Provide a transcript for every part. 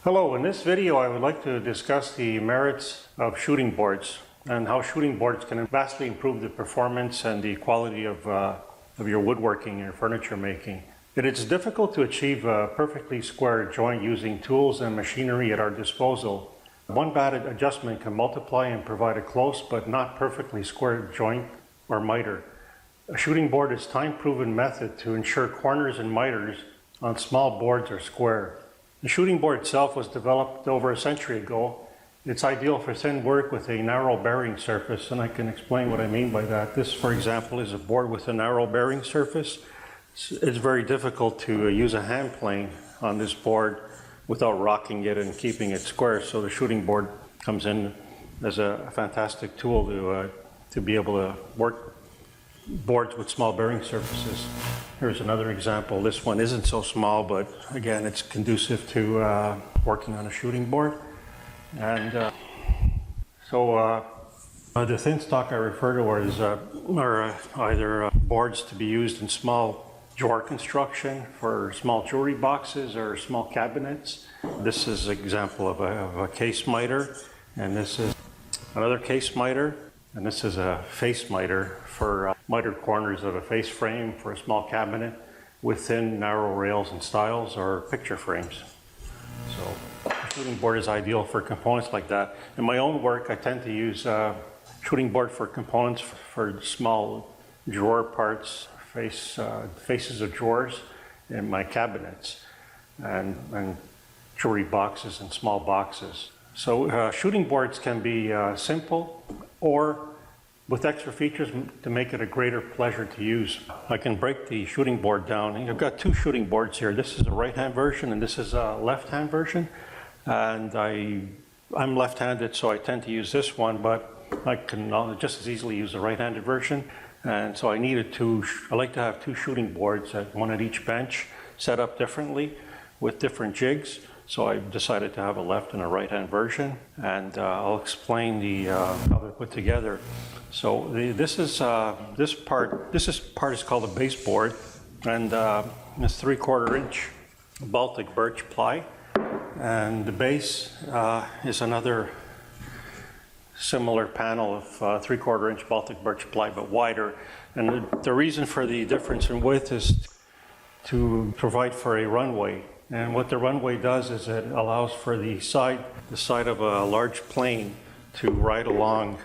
Hello, in this video I would like to discuss the merits of shooting boards and how shooting boards can vastly improve the performance and the quality of your woodworking and your furniture making. It is difficult to achieve a perfectly square joint using tools and machinery at our disposal. One bad adjustment can multiply and provide a close but not perfectly square joint or miter. A shooting board is a time-proven method to ensure corners and miters on small boards are square. The shooting board itself was developed over a century ago. It's ideal for thin work with a narrow bearing surface, and I can explain what I mean by that. This, for example, is a board with a narrow bearing surface. It's very difficult to use a hand plane on this board without rocking it and keeping it square, so the shooting board comes in as a fantastic tool to be able to work boards with small bearing surfaces. Here's another example. This one isn't so small, but again, it's conducive to working on a shooting board. And the thin stock I refer to are either boards to be used in small drawer construction for small jewelry boxes or small cabinets. This is an example of a case miter, and this is another case miter, and this is a face miter for mitered corners of a face frame for a small cabinet with thin, narrow rails and stiles or picture frames. So a shooting board is ideal for components like that. In my own work, I tend to use shooting board for components for small drawer parts, faces of drawers in my cabinets, and jewelry boxes and small boxes. So shooting boards can be simple or with extra features to make it a greater pleasure to use. I can break the shooting board down. I've got two shooting boards here. This is a right-hand version and this is a left-hand version. And I'm left-handed, so I tend to use this one, but I can just as easily use the right-handed version. And so I like to have two shooting boards, one at each bench, set up differently with different jigs. So I decided to have a left and a right-hand version, and I'll explain how they're put together. So this part is called a baseboard, and it's 3/4 inch Baltic birch ply, and the base is another similar panel of 3/4 inch Baltic birch ply, but wider. And the reason for the difference in width is to provide for a runway. And what the runway does is it allows for the side of a large plane to glide along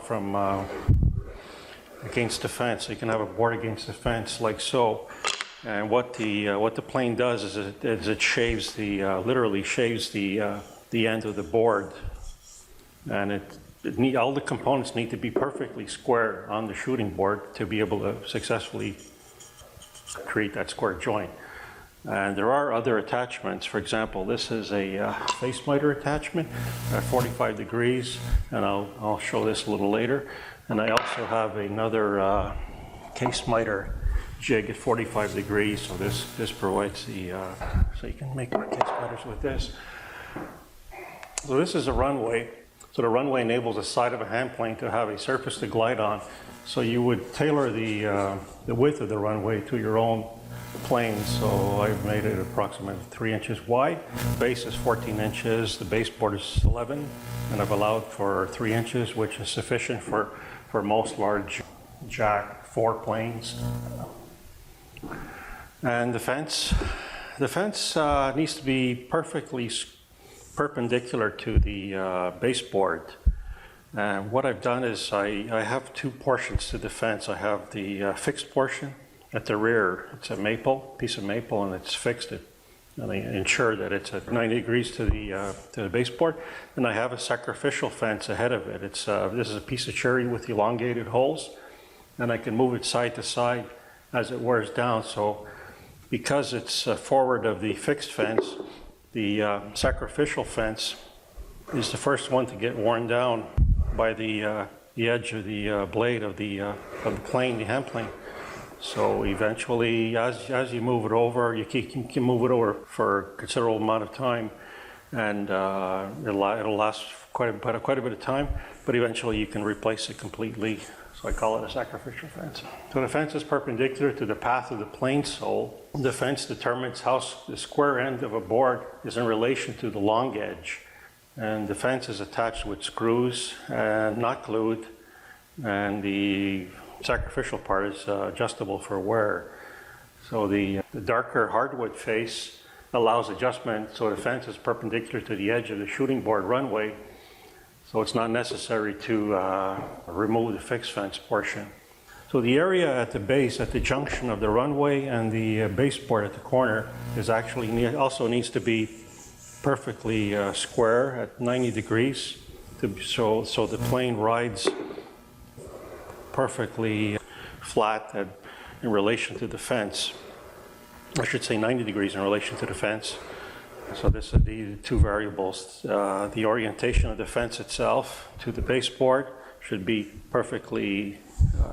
from against the fence. So you can have a board against the fence like so. And what the plane does is it shaves literally shaves the end of the board. And all the components need to be perfectly square on the shooting board to be able to successfully create that square joint. And there are other attachments. For example, this is a face miter attachment at 45 degrees, and I'll show this a little later. And I also have another case miter jig at 45 degrees, so this provides so you can make more case miters with this. So this is a runway. So the runway enables the side of a hand plane to have a surface to glide on. So you would tailor the width of the runway to your own plane. So I've made it approximately 3 inches wide. The base is 14 inches, the baseboard is 11, and I've allowed for 3 inches, which is sufficient for most large Jack 4 planes. And the fence needs to be perfectly perpendicular to the baseboard. And what I've done is I have two portions to the fence. I have the fixed portion at the rear. It's a piece of maple, and it's fixed. And I ensure that it's at 90 degrees to the baseboard. And I have a sacrificial fence ahead of it. This is a piece of cherry with elongated holes, and I can move it side to side as it wears down. So because it's forward of the fixed fence, the sacrificial fence is the first one to get worn down by the edge of the blade of the plane, the hand plane. So eventually, as you move it over, you can move it over for a considerable amount of time, and it'll last quite a bit of time. But eventually, you can replace it completely. So So I call it a sacrificial fence. So the fence is perpendicular to the path of the plane sole. The fence determines how the square end of a board is in relation to the long edge. And the fence is attached with screws and not glued. And the sacrificial part is adjustable for wear. So the darker hardwood face allows adjustment so the fence is perpendicular to the edge of the shooting board runway. So it's not necessary to remove the fixed fence portion. So the area at the base, at the junction of the runway and the baseboard at the corner, is actually also needs to be perfectly square at 90 degrees, so the plane rides perfectly flat in relation to the fence. I should say 90 degrees in relation to the fence. So this is the two variables. The orientation of the fence itself to the baseboard should be perfectly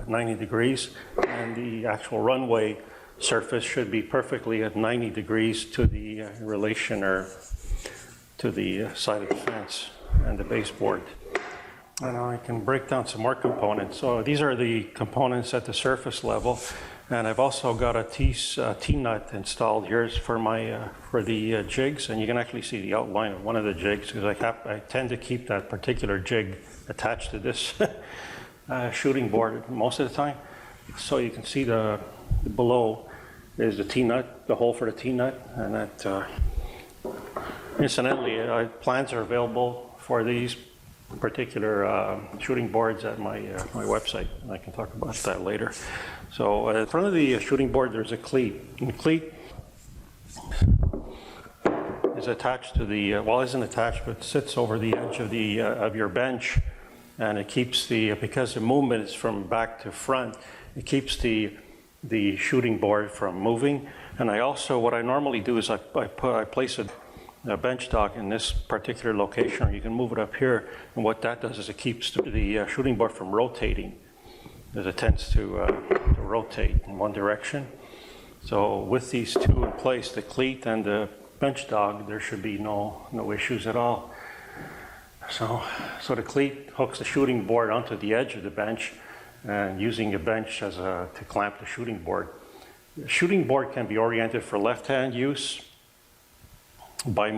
90 degrees, and the actual runway surface should be perfectly at 90 degrees to the relation or to the side of the fence and the baseboard. And I can break down some more components. So these are the components at the surface level. And I've also got a T-nut installed here for the jigs, and you can actually see the outline of one of the jigs because I tend to keep that particular jig attached to this shooting board most of the time. So you can see the below is the T-nut, the hole for the T-nut, and that incidentally, plans are available for these particular shooting boards at my website, and I can talk about that later. So in front of the shooting board, there's a cleat. And the cleat is attached to the, well, isn't attached, but sits over the edge of your bench, and it keeps because the movement is from back to front, it keeps the shooting board from moving. And I also, what I normally do is I place a bench dock in this particular location, or you can move it up here, and what that does is it keeps the shooting board from rotating, as it tends to rotate in one direction. So with these two in place, the cleat and the bench dock, there should be no issues at all. So the cleat hooks the shooting board onto the edge of the bench, and using a bench to clamp the shooting board. The shooting board can be oriented for left-hand use by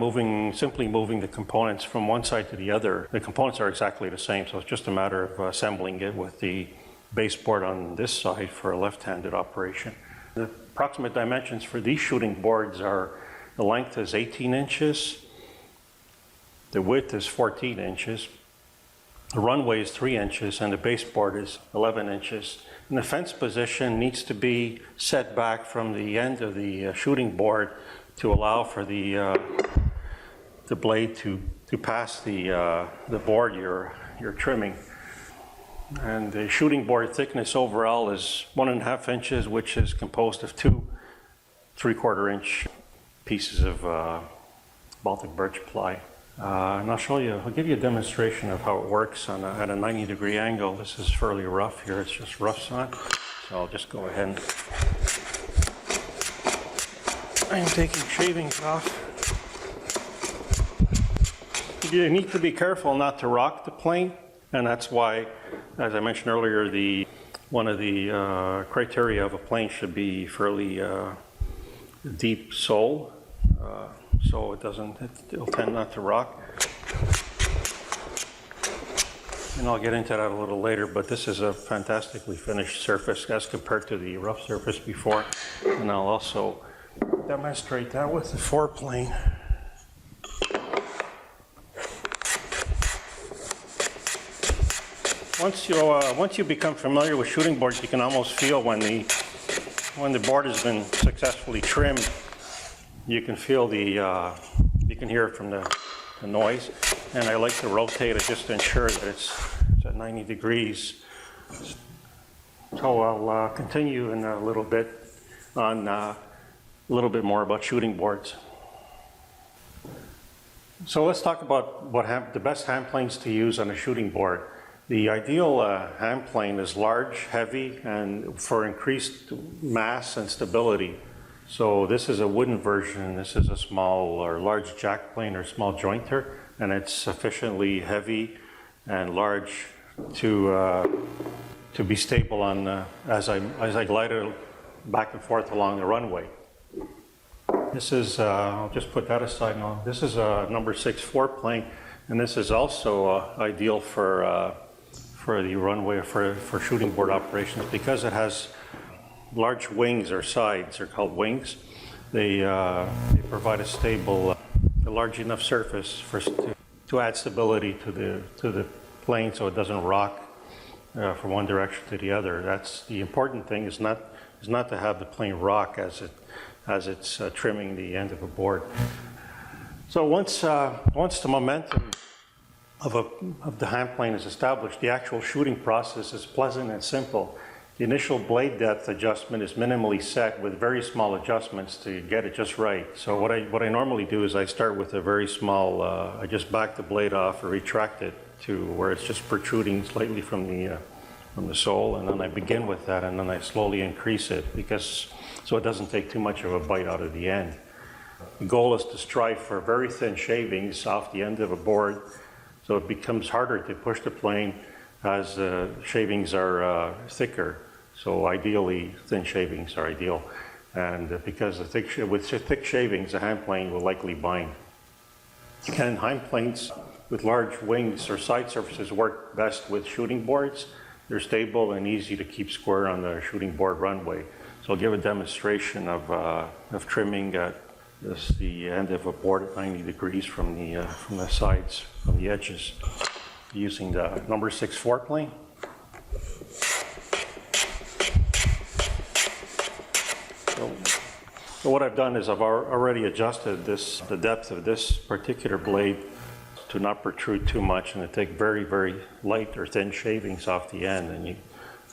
simply moving the components from one side to the other. The components are exactly the same, so it's just a matter of assembling it with the baseboard on this side for a left-handed operation. The approximate dimensions for these shooting boards are: the length is 18 inches, the width is 14 inches, the runway is 3 inches, and the baseboard is 11 inches. And the fence position needs to be set back from the end of the shooting board to allow for the blade to pass the board you're trimming. And the shooting board thickness overall is 1.5 inches, which is composed of 2 3/4 inch pieces of Baltic birch ply. And I'll give you a demonstration of how it works at a 90-degree angle. This is fairly rough here, it's just rough sand. So I'll just go ahead and I'm taking shavings off. You need to be careful not to rock the plane, and that's why, as I mentioned earlier, one of the criteria of a plane should be fairly deep sole, so it'll tend not to rock. And I'll get into that a little later, but this is a fantastically finished surface as compared to the rough surface before, and I'll also demonstrate that with the foreplane. Once you become familiar with shooting boards, you can almost feel when the board has been successfully trimmed. You can feel you can hear it from the noise, and I like to rotate it just to ensure that it's at 90 degrees. So I'll continue in a little bit on a little bit more about shooting boards. So let's talk about the best hand planes to use on a shooting board. The ideal hand plane is large, heavy, and for increased mass and stability. So this is a wooden version. This is a small or large jack plane or small jointer, and it's sufficiently heavy and large to to be stable on as I glide it back and forth along the runway. This is, I'll just put that aside now. This is a number 6 foreplane, and this is also ideal for the runway, for shooting board operations, because it has large wings or sides. They're called wings. They provide a stable, a large enough surface to add stability to the plane, so it doesn't rock from one direction to the other. That's the important thing. Is not to have the plane rock as it's trimming the end of a board. So once the momentum of the hand plane is established, the actual shooting process is pleasant and simple. The initial blade depth adjustment is minimally set with very small adjustments to get it just right. So what I normally do is I start with a very small, I just back the blade off or retract it to where it's just protruding slightly from the sole, and then I begin with that, and then I slowly increase it so it doesn't take too much of a bite out of the end. The goal is to strive for very thin shavings off the end of a board, so it becomes harder to push the plane as shavings are thicker. So ideally, thin shavings are ideal. And because with thick shavings, a hand plane will likely bind. Can hand planes with large wings or side surfaces work best with shooting boards? They're stable and easy to keep square on the shooting board runway. So I'll give a demonstration of trimming at the end of a board at 90 degrees from the sides, from the edges, using the number 6 foreplane. So what I've done is I've already adjusted the depth of this particular blade to not protrude too much and to take very, very light or thin shavings off the end, and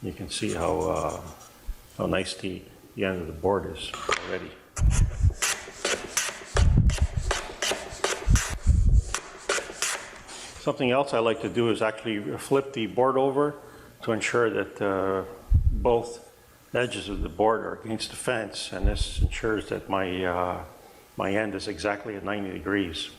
you can see how nice the end of the board is already. Something else I like to do is actually flip the board over to ensure that both edges of the board are against the fence, and this ensures that my end is exactly at 90 degrees.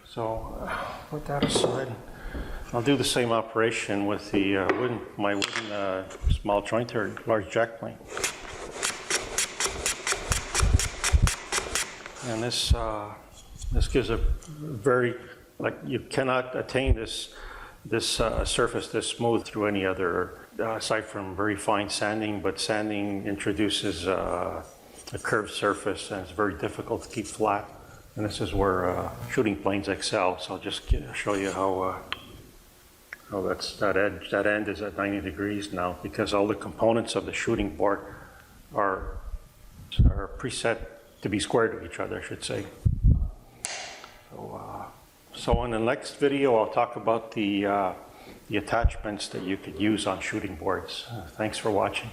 So put that aside. I'll do the same operation with my wooden small joint or large jack plane. And this gives a very, you cannot attain this surface this smooth through any other, aside from very fine sanding, but sanding introduces a curved surface, and it's very difficult to keep flat. And this is where shooting planes excel. So I'll just show you how that end is at 90 degrees now, because all the components of the shooting board are preset to be square to each other, I should say. So in the next video, I'll talk about the attachments that you could use on shooting boards. Thanks for watching.